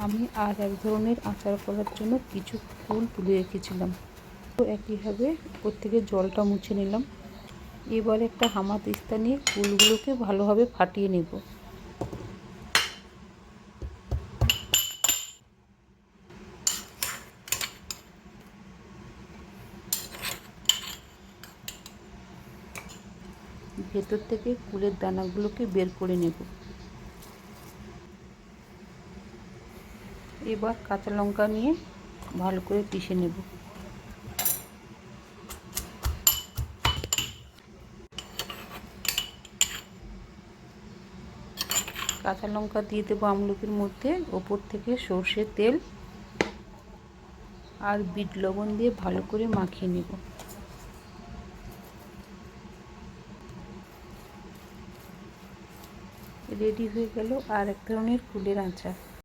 আমি আর এক ধরনের আচার করার জন্য কিছু ফুল তুলে রেখেছিলাম, তো একইভাবে উপর থেকে জলটা মুছে নিলাম। এবার একটা হামানদিস্তা নিয়ে ফুলগুলোকে ভালোভাবে ফাটিয়ে নেব। ভেতর থেকে ফুলের দানাগুলোকে বের করে নেব। এবার কাঁচা লঙ্কা নিয়ে ভালো করে পিষে নেব। কাঁচা লঙ্কা দিয়ে দেবো আমলকির মধ্যে, ওপর থেকে সর্ষের তেল আর বিট লবণ দিয়ে ভালো করে মাখিয়ে নেব। রেডি হয়ে গেল আর এক ধরনের ফুলের আচার।